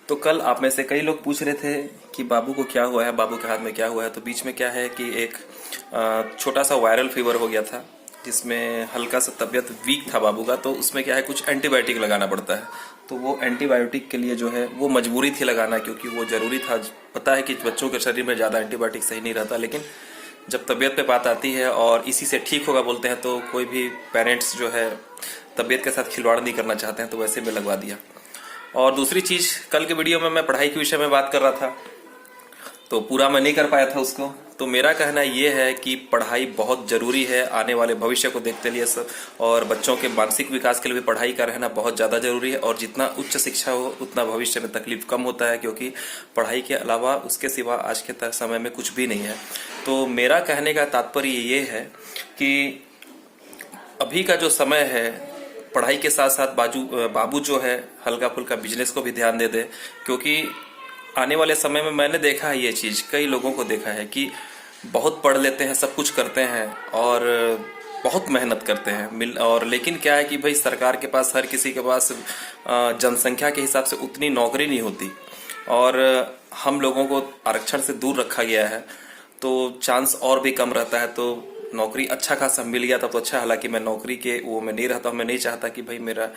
तो कल आप में से कई लोग पूछ रहे थे कि बाबू को क्या हुआ है, बाबू के हाथ में क्या हुआ है। तो बीच में क्या है कि एक छोटा सा वायरल फीवर हो गया था, जिसमें हल्का सा तबीयत वीक था बाबू का। तो उसमें क्या है, कुछ एंटीबायोटिक लगाना पड़ता है। तो वो एंटीबायोटिक के लिए जो है वो मजबूरी थी लगाना, क्योंकि वो जरूरी था। पता है कि बच्चों के शरीर में ज़्यादा एंटीबायोटिक सही नहीं रहता, लेकिन जब तबीयत पे बात आती है और इसी से ठीक होगा बोलते हैं, तो कोई भी पेरेंट्स जो है तबीयत के साथ खिलवाड़ नहीं करना चाहते हैं, तो वैसे में लगवा दिया। और दूसरी चीज, कल के वीडियो में मैं पढ़ाई के विषय में बात कर रहा था, तो पूरा मैं नहीं कर पाया था उसको। तो मेरा कहना ये है कि पढ़ाई बहुत जरूरी है आने वाले भविष्य को देखते लिए सब, और बच्चों के मानसिक विकास के लिए भी पढ़ाई का रहना बहुत ज़्यादा जरूरी है। और जितना उच्च शिक्षा हो उतना भविष्य में तकलीफ कम होता है, क्योंकि पढ़ाई के अलावा उसके सिवा आज के समय में कुछ भी नहीं है। तो मेरा कहने का तात्पर्य ये है कि अभी का जो समय है, पढ़ाई के साथ साथ बाबू जो है हल्का फुल्का बिजनेस को भी ध्यान दे दे। क्योंकि आने वाले समय में मैंने देखा है ये चीज, कई लोगों को देखा है कि बहुत पढ़ लेते हैं, सब कुछ करते हैं और बहुत मेहनत करते हैं और लेकिन क्या है कि भाई सरकार के पास, हर किसी के पास जनसंख्या के हिसाब से उतनी नौकरी नहीं होती, और हम लोगों को आरक्षण से दूर रखा गया है, तो चांस और भी कम रहता है। तो नौकरी अच्छा खासा मिल गया था तो अच्छा। हालांकि मैं नौकरी के वो में नहीं रहता हूँ, मैं नहीं चाहता कि भाई मेरा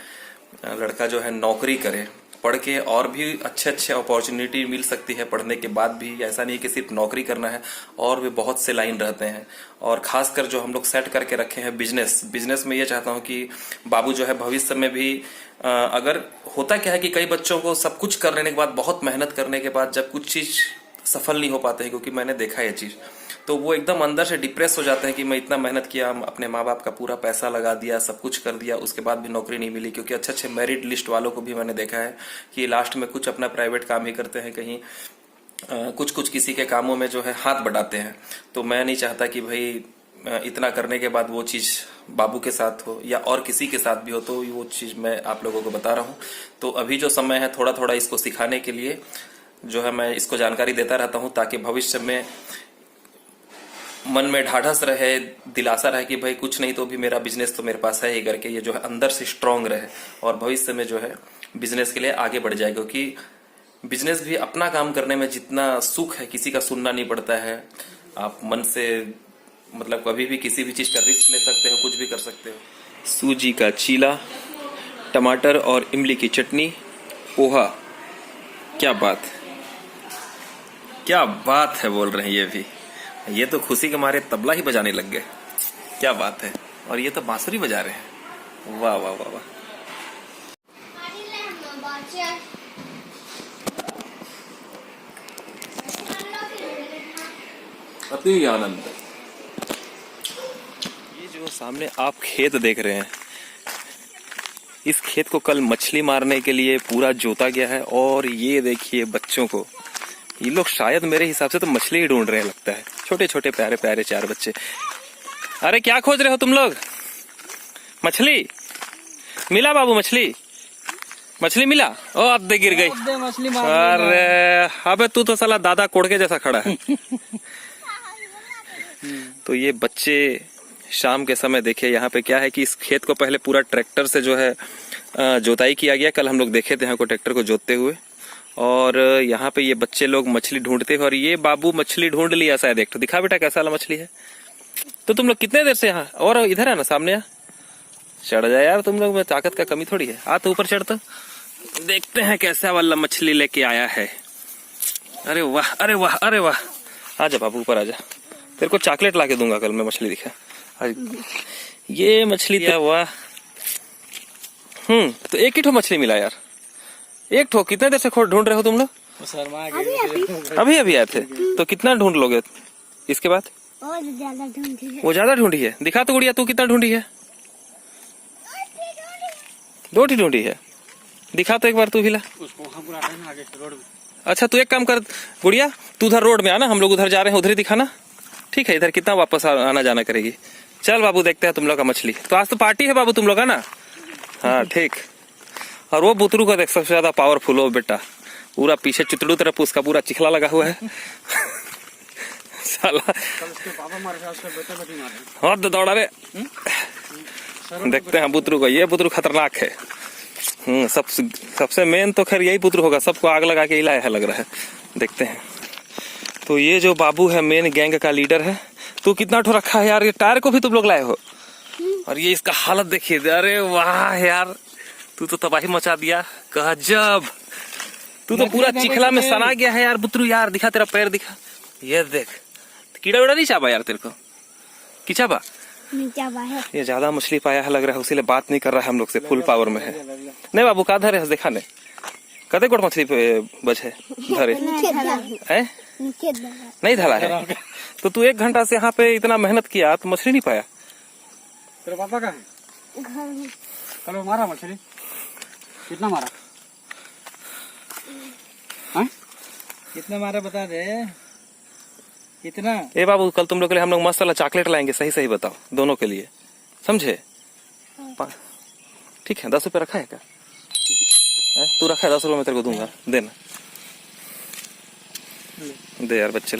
लड़का जो है नौकरी करे, पढ़ के और भी अच्छे अच्छे अपॉर्चुनिटी मिल सकती है पढ़ने के बाद भी। ऐसा नहीं कि सिर्फ नौकरी करना है, और भी बहुत से लाइन रहते हैं। और खासकर जो हम लोग सेट करके रखे हैं बिजनेस में, ये चाहता हूँ कि बाबू जो है भविष्य में भी अगर होता क्या है कि कई बच्चों को सब कुछ कर लेने के बाद, बहुत मेहनत करने के बाद जब कुछ चीज सफल नहीं हो पाते हैं, क्योंकि मैंने देखा ये चीज, तो वो एकदम अंदर से डिप्रेस हो जाते हैं कि मैं इतना मेहनत किया, अपने माँ बाप का पूरा पैसा लगा दिया, सब कुछ कर दिया, उसके बाद भी नौकरी नहीं मिली। क्योंकि अच्छे अच्छे मेरिट लिस्ट वालों को भी मैंने देखा है कि लास्ट में कुछ अपना प्राइवेट काम ही करते हैं, कहीं कुछ कुछ किसी के कामों में जो है हाथ बटाते हैं। तो मैं नहीं चाहता कि भाई इतना करने के बाद वो चीज बाबू के साथ हो या और किसी के साथ भी हो। तो वो चीज मैं आप लोगों को बता रहा हूँ। तो अभी जो समय है, थोड़ा थोड़ा इसको सिखाने के लिए जो है मैं इसको जानकारी देता रहता हूँ, ताकि भविष्य में मन में ढाढ़स रहे, दिलासा रहे कि भाई कुछ नहीं तो भी मेरा बिजनेस तो मेरे पास है ही करके, ये जो है अंदर से स्ट्रांग रहे और भविष्य में जो है बिजनेस के लिए आगे बढ़ जाए। क्योंकि बिजनेस भी अपना काम करने में जितना सुख है, किसी का सुनना नहीं पड़ता है। आप मन से मतलब कभी भी किसी भी चीज का रिस्क ले सकते हो, कुछ भी कर सकते हो। सूजी का चीला, टमाटर और इमली की चटनी, पोहा, क्या बात, क्या बात है बोल रहे हैं ये भी। ये तो खुशी के मारे तबला ही बजाने लग गए, क्या बात है। और ये तो बांसुरी बजा रहे हैं, वाह वाह वाह वाह। अति आनंद। ये जो सामने आप खेत देख रहे हैं, इस खेत को कल मछली मारने के लिए पूरा जोता गया है। और ये देखिए बच्चों को, ये लोग शायद मेरे हिसाब से तो मछली ही ढूंढ रहे हैं लगता है, छोटे छोटे प्यारे प्यारे 4 बच्चे। अरे क्या खोज रहे हो तुम लोग? मछली मिला बाबू? मछली मिला? ओ अब दे गिर गई। अरे अबे तू तो साला दादा कोड़के जैसा खड़ा है। तो ये बच्चे शाम के समय देखिए, यहाँ पे क्या है कि इस खेत को पहले पूरा ट्रैक्टर से जो है जोताई किया गया। कल हम लोग देखे थे यहाँ को ट्रैक्टर को जोतते हुए, और यहाँ पे ये बच्चे लोग मछली ढूंढते हैं। और ये बाबू मछली ढूंढ लिया शायद, एक तो दिखा बेटा कैसा वाला मछली है। तो तुम लोग कितने देर से यहाँ, और इधर है ना सामने, यहाँ चढ़ जाए यार तुम लोग में ताकत का कमी थोड़ी है। आ तो ऊपर चढ़, तो देखते हैं कैसा वाला मछली लेके आया है। अरे वाह अरे वाह अरे वाह, आजा बाबू ऊपर आजा, तेरे को चॉकलेट ला के दूंगा कल मैं मछली दिखा। ये मछली तो वाह। तो एक ही ठो मछली मिला यार, एक ठो। कितने देर से ढूंढ रहे हो तुम लोग? अभी अभी आए थे, तो कितना ढूंढ लोगे इसके बाद? वो ज्यादा ढूंढी है। दिखा तो गुड़िया, तू कितना ढूंढी है? 2 ही ढूंढी है, दिखा तो एक बार तू भी ला। अच्छा तू एक काम कर गुड़िया, तू उधर रोड में आना, हम लोग उधर जा रहे हैं, उधर ही दिखाना, ठीक है? इधर कितना वापस आना जाना करेगी? चल बाबू देखते हैं तुम लोग का मछली। तो आज तो पार्टी है बाबू तुम लोग, है ना? हाँ ठीक। और वो बुतरू का देख, सबसे ज्यादा पावरफुल हो बेटा, पूरा पीछे चितड़ू तरफ उसका पूरा चिखला लगा हुआ है। साला और दौड़ा रे। देखते हैं बुतरू को, ये बुतरू खतरनाक है। सबसे मेन तो खैर यही पुत्र होगा, सबको आग लगा के ही लाया है लग रहा है। देखते हैं। तो ये जो बाबू है मेन गैंग का लीडर है। तो कितना ठो रखा है यार, ये टायर को भी तुम लोग लाए हो। और ये इसका हालत देखिए, अरे वाह यार, तू तो तबाही मचा दिया, गजब। तू तो पूरा चिखला में सना गया है यार बुतरू यार। दिखा तेरा पैर दिखा, ये देख, कीड़ा उड़ा नहीं चाबा यार तेरे को? की चाबा? है। ये ज्यादा मछली पाया है लग रहा है, उसीलिए बात नहीं कर रहा है हम लोग से, फुल पावर में है। नहीं बाबू का धरे है, देखा नहीं कदे गोट मछली बचे धरे है? नहीं धरा है। तो तू 1 घंटा से यहाँ पे इतना मेहनत किया तो मछली नहीं पाया? तेरे पापा का है? कल मारा मछली, कितना मारा? कितना मारा बता दे, कितना? ए बाबू, कल तुम लोग के लिए हम लोग मस्त वाला चॉकलेट लाएंगे, सही सही बताओ, दोनों के लिए, समझे? ठीक है, 10 रुपए रखा है क्या? तू रखा है, 10 रुपए मैं तेरे को दूंगा, देना। दे यार बच्चे,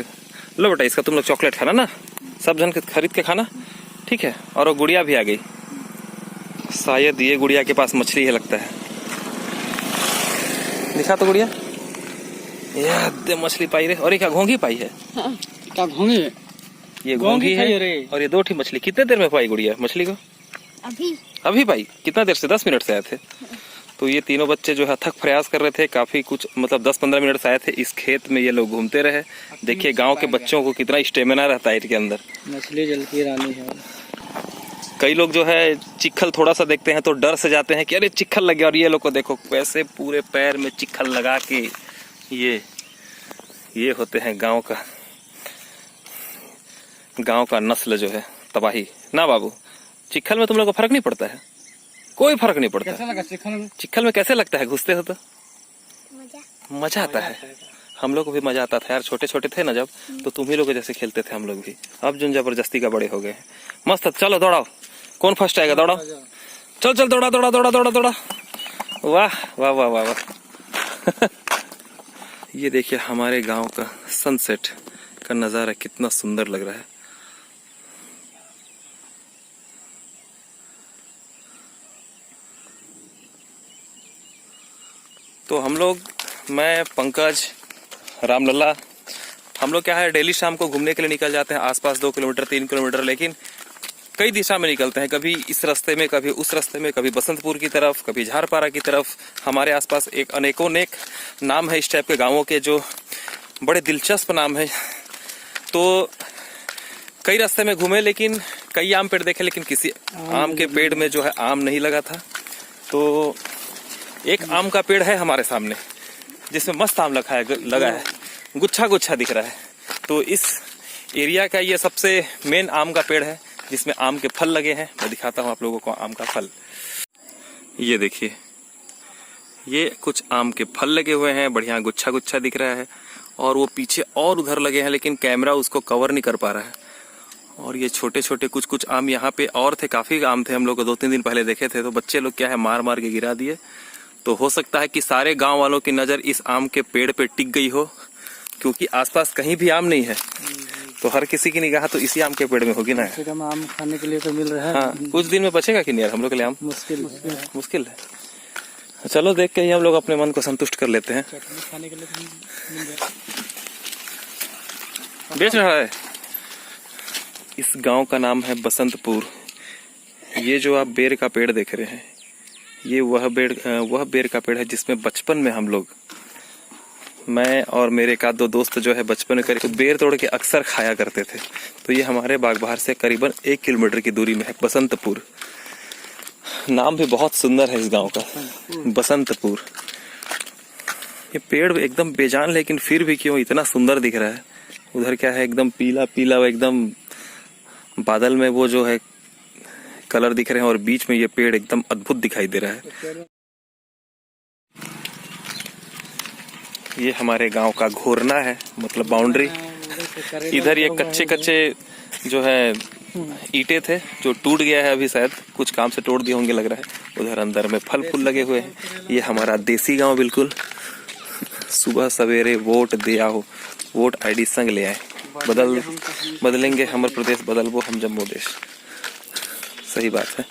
लो बेटा, इसका तुम लोग चॉकलेट खाना ना, सब जन खरीद के खाना, ठीक है? और वो गुड़िया भी आ गई, शायद ये गुड़िया के पास मछली है लगता है। दिखा तो गुड़िया, ये मछली पाई रे। और ये क्या घोंघी पाई है? क्या घोंघी है? ये घोंघी है। और ये 2 ठी मछली। कितने देर में पाई गुड़िया मछली को? अभी पाई। कितना देर से? 10 मिनट से आए थे। तो ये तीनों बच्चे जो है थक प्रयास कर रहे थे, काफी कुछ मतलब 10-15 मिनट से आए थे इस खेत में। ये लोग घूमते रहे। देखिए गांव के बच्चों को कितना स्टेमिना रहता है इसके अंदर। मछली जल की रानी है। कई लोग जो है चिक्खल थोड़ा सा देखते हैं तो डर से जाते हैं कि अरे चिक्खल लग गया। और ये लोग को देखो वैसे पूरे पैर में चिक्खल लगा के ये होते हैं गांव का नस्ल जो है तबाही ना बाबू। चिक्खल में तुम लोग को फर्क नहीं पड़ता है? कोई फर्क नहीं पड़ता। कैसा लगा चिक्खल में कैसे लगता है? घुसते हो तो मजा आता है। हम लोग को भी मजा आता था यार, छोटे छोटे थे ना जब, तो तुम ही लोग जैसे खेलते थे हम लोग भी। अब जो जबरदस्ती का बड़े हो गए। मस्त, चलो दौड़ाओ, कौन फर्स्ट आएगा? दौड़ाओ, चल दौड़ा दौड़ा दौड़ा दौड़ा दौड़ा। वाह वाह वाह वाह वाह। ये देखिए हमारे गांव का सनसेट का नजारा कितना सुंदर लग रहा है। तो हम लोग, मैं, पंकज, रामलला, हम लोग क्या है डेली शाम को घूमने के लिए निकल जाते हैं आसपास 2 किलोमीटर 3 किलोमीटर, लेकिन कई दिशा में निकलते हैं। कभी इस रास्ते में, कभी उस रास्ते में, कभी बसंतपुर की तरफ, कभी झारपारा की तरफ। हमारे आसपास एक अनेकों नाम है इस टाइप के गांवों के, जो बड़े दिलचस्प नाम है। तो कई रास्ते में घूमे, लेकिन कई आम पेड़ देखे, लेकिन किसी आम के पेड़ में जो है आम नहीं लगा था। तो एक आम का पेड़ है हमारे सामने जिसमें मस्त आम लगा है, गुच्छा गुच्छा दिख रहा है। तो इस एरिया का ये सबसे मेन आम का पेड़ है जिसमें आम के फल लगे हैं। मैं दिखाता हूँ आप लोगों को आम का फल। ये देखिए, ये कुछ आम के फल लगे हुए हैं, बढ़िया गुच्छा गुच्छा दिख रहा है। और वो पीछे और उधर लगे हैं, लेकिन कैमरा उसको कवर नहीं कर पा रहा है। और ये छोटे छोटे कुछ आम यहाँ पे और थे, काफी आम थे, हम लोग 2-3 दिन पहले देखे थे। तो बच्चे लोग क्या है मार मार के गिरा दिए। तो हो सकता है कि सारे गांव वालों की नजर इस आम के पेड़ पे टिक गई हो, क्योंकि आसपास कहीं भी आम नहीं है। तो हर किसी की निगाह तो इसी आम के पेड़ में होगी ना। आम खाने के लिए तो मिल रहा है। हाँ, कुछ दिन में बचेगा कि नहीं यार हम लोग के लिए आम? मुश्किल है। चलो देख के ही हम लोग अपने मन को संतुष्ट कर लेते हैं। खाने के लिए बेच रहा है। इस गांव का नाम है बसंतपुर। ये जो आप बेर का पेड़ देख रहे हैं, ये वह बेर का पेड़ है जिसमें बचपन में हम लोग, मैं और मेरे एक आध 2 दोस्त जो है बचपन में तो बेर तोड़ के अक्सर खाया करते थे। तो ये हमारे बागबाहर से करीबन 1 किलोमीटर की दूरी में है बसंतपुर। नाम भी बहुत सुंदर है इस गांव का, बसंतपुर। ये पेड़ एकदम बेजान, लेकिन फिर भी क्यों इतना सुंदर दिख रहा है। उधर क्या है एकदम पीला पीला, एकदम बादल में वो जो है कलर दिख रहे हैं, और बीच में ये पेड़ एकदम अद्भुत दिखाई दे रहा है। ये हमारे गांव का घोरना है, मतलब बाउंड्री। इधर ये कच्चे जो है ईंटें थे जो टूट गया है, अभी शायद कुछ काम से तोड़ दिए होंगे लग रहा है। उधर अंदर में फल फूल लगे हुए हैं। ये हमारा देसी गांव बिल्कुल। सुबह सवेरे वोट दे आओ, वोट आईडी संग ले आए, बदलेंगे हमर प्रदेश, बदलबो हम जम्मू देश। सही बात है।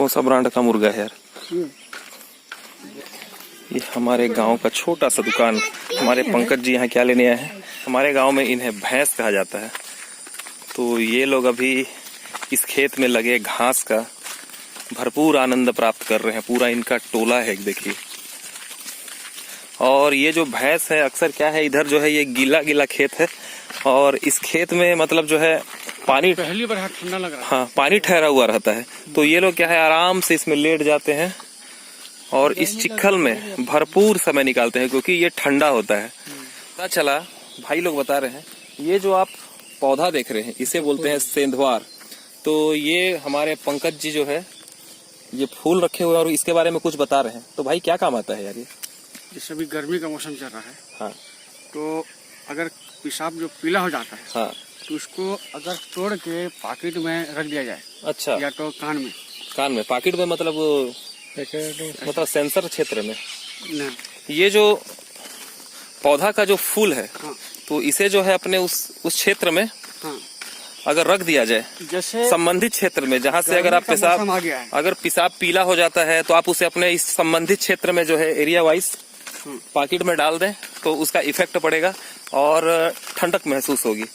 कौन सा ब्रांड का मुर्गा है यार। ये हमारे गांव का छोटा सा दुकान। हमारे पंकज जी यहाँ क्या लेने आए हैं। हमारे गांव में इन्हें भैंस कहा जाता है। तो ये लोग अभी इस खेत में लगे घास का भरपूर आनंद प्राप्त कर रहे हैं। पूरा इनका टोला है देखिए। और ये जो भैंस है अक्सर क्या है, इधर जो है ये गीला गीला खेत है और इस खेत में मतलब जो है पानी पहली बार ठंडा लग रहा है। हाँ, पानी ठहरा हुआ रहता है। तो ये लोग क्या है आराम से इसमें लेट जाते हैं और इस चिखल में भरपूर समय निकालते हैं क्योंकि ये ठंडा होता है। पता चला भाई लोग बता रहे हैं ये जो आप पौधा देख रहे हैं इसे बोलते हैं सेंधवार। तो ये हमारे पंकज जी जो है ये फूल रखे हुए और इसके बारे में कुछ बता रहे हैं। तो भाई क्या काम आता है यार ये? जैसे अभी गर्मी का मौसम चल रहा है, हाँ, तो अगर पेशाब जो पीला हो जाता है, हाँ, तो उसको अगर तोड़ के पॉकेट में रख दिया जाए, अच्छा, या तो कान में पॉकेट में मतलब सेंसर क्षेत्र में। नहीं। ये जो पौधा का जो फूल है, हाँ, तो इसे जो है अपने उस क्षेत्र में हाँ, अगर रख दिया जाए, जैसे संबंधित क्षेत्र में जहाँ से अगर आप पेशाब आ गया है, अगर पेशाब पीला हो जाता है तो आप उसे अपने इस संबंधित क्षेत्र में जो है एरिया वाइज पॉकेट में डाल दें तो उसका इफेक्ट पड़ेगा और ठंडक महसूस होगी।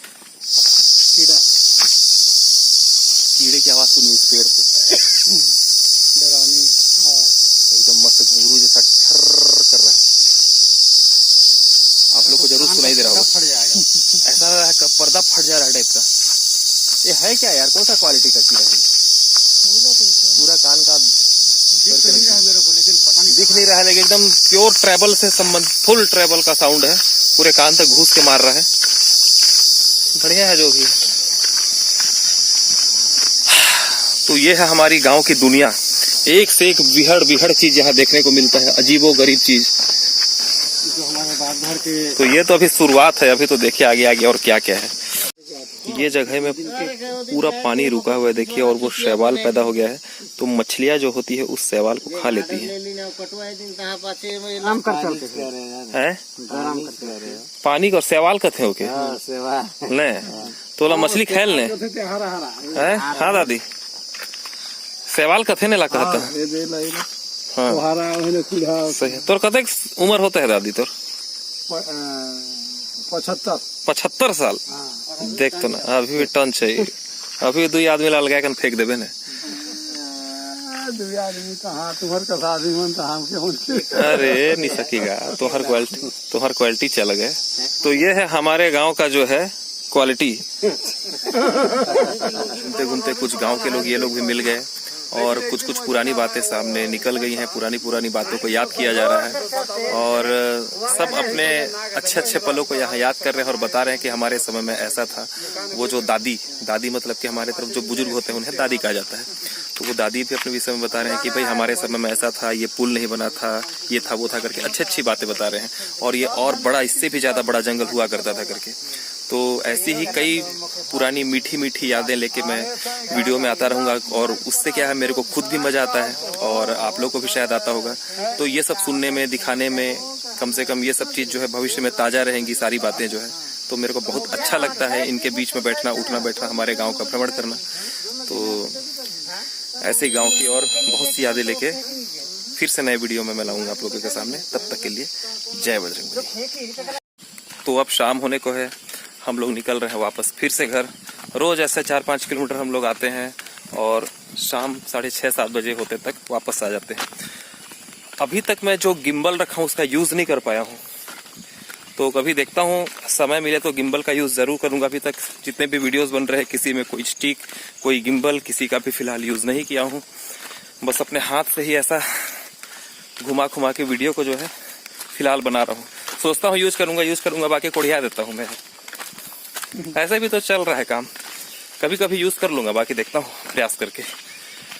कीड़े की आवाज सुनिए इस पेड़ से, डरावनी आवाज, एकदम मस्त घुंघरू जैसा ठर्र कर रहा है। आप लोग को जरूर सुनाई दे रहा होगा। फट जाएगा। ऐसा लग रहा है पर्दा फट जा रहा है टाइप का। ये है क्या यार, कौन सा क्वालिटी का कीड़ा है ये? पूरा कान का दिख नहीं रहा है मेरे को, लेकिन पता नहीं दिख नहीं रहा है, लेकिन एकदम प्योर ट्रैवल से संबंध, फुल ट्रैवल का साउंड है। पूरे कान तक घुस के मार रहा है। बढ़िया है जो भी। तो ये है हमारी गांव की दुनिया। एक से एक बिहड़ चीज यहाँ देखने को मिलता है, अजीबो गरीब चीज। जो हमारे बात घर के। तो ये तो अभी शुरुआत है, अभी तो देखिए आगे आगे और क्या क्या है। ये जगह में पूरा पानी रुका हुआ है देखिए, और वो शैवाल पैदा हो गया है। तो मछलियां जो होती है उस शैवाल को खा लेती है। पानी का शैवाल कथे हो के ले तोला मछली खेल ले। हाँ दादी, शैवाल कथे ने ला कहता है। हाँ सही है। तोर कते उम्र होता है दादी तोर? 75 साल। देख तो ना अभी भी टन चाहिए। अभी 2 आदमी ला लगा कर फेंक देवे ने। अरे नहीं सकेगा, तुम्हार क्वालिटी चल गए। तो ये है हमारे गांव का जो है क्वालिटी। घूमते घूमते कुछ गांव के लोग ये लोग भी मिल गए और कुछ कुछ पुरानी बातें सामने निकल गई हैं। पुरानी बातों को याद किया जा रहा है और सब अपने अच्छे पलों को यहाँ याद कर रहे हैं और बता रहे हैं कि हमारे समय में ऐसा था। वो जो दादी मतलब कि हमारे तरफ जो बुजुर्ग होते हैं उन्हें दादी कहा जाता है। तो वो दादी भी अपने विषय में बता रहे हैं कि भाई हमारे समय में ऐसा था, ये पुल नहीं बना था, ये था वो था करके अच्छी बातें बता रहे हैं। और ये और बड़ा, इससे भी ज्यादा बड़ा जंगल हुआ करता था करके। तो ऐसी ही कई पुरानी मीठी यादें लेके मैं वीडियो में आता रहूंगा और उससे क्या है मेरे को खुद भी मजा आता है और आप लोग को भी शायद आता होगा। तो ये सब सुनने में, दिखाने में, कम से कम ये सब चीज जो है भविष्य में ताजा रहेंगी सारी बातें जो है। तो मेरे को बहुत अच्छा लगता है इनके बीच में बैठना, उठना बैठना, हमारे गाँव का भ्रमण करना। तो ऐसे गाँव की और बहुत सी यादें लेके फिर से नए वीडियो में मैं लाऊंगा आप लोगों के सामने। तब तक के लिए जय बजरंगबली। तो अब शाम होने को है, हम लोग निकल रहे हैं वापस फिर से घर। रोज ऐसे 4-5 किलोमीटर हम लोग आते हैं और शाम 6:30-7 बजे होते तक वापस आ जाते हैं। अभी तक मैं जो गिम्बल रखा हूँ उसका यूज नहीं कर पाया हूँ, तो कभी देखता हूँ समय मिले तो गिम्बल का यूज जरूर करूंगा। अभी तक जितने भी वीडियोस बन रहे हैं किसी में कोई स्टिक, कोई गिम्बल, किसी का भी फिलहाल यूज नहीं किया हूँ। बस अपने हाथ से ही ऐसा घुमा के वीडियो को जो है फिलहाल बना रहा हूँ। सोचता हूँ यूज करूंगा, बाकी कोड़िया देता हूँ मैं। ऐसे भी तो चल रहा है काम, कभी यूज कर लूंगा, बाकी देखता हूँ प्रयास करके।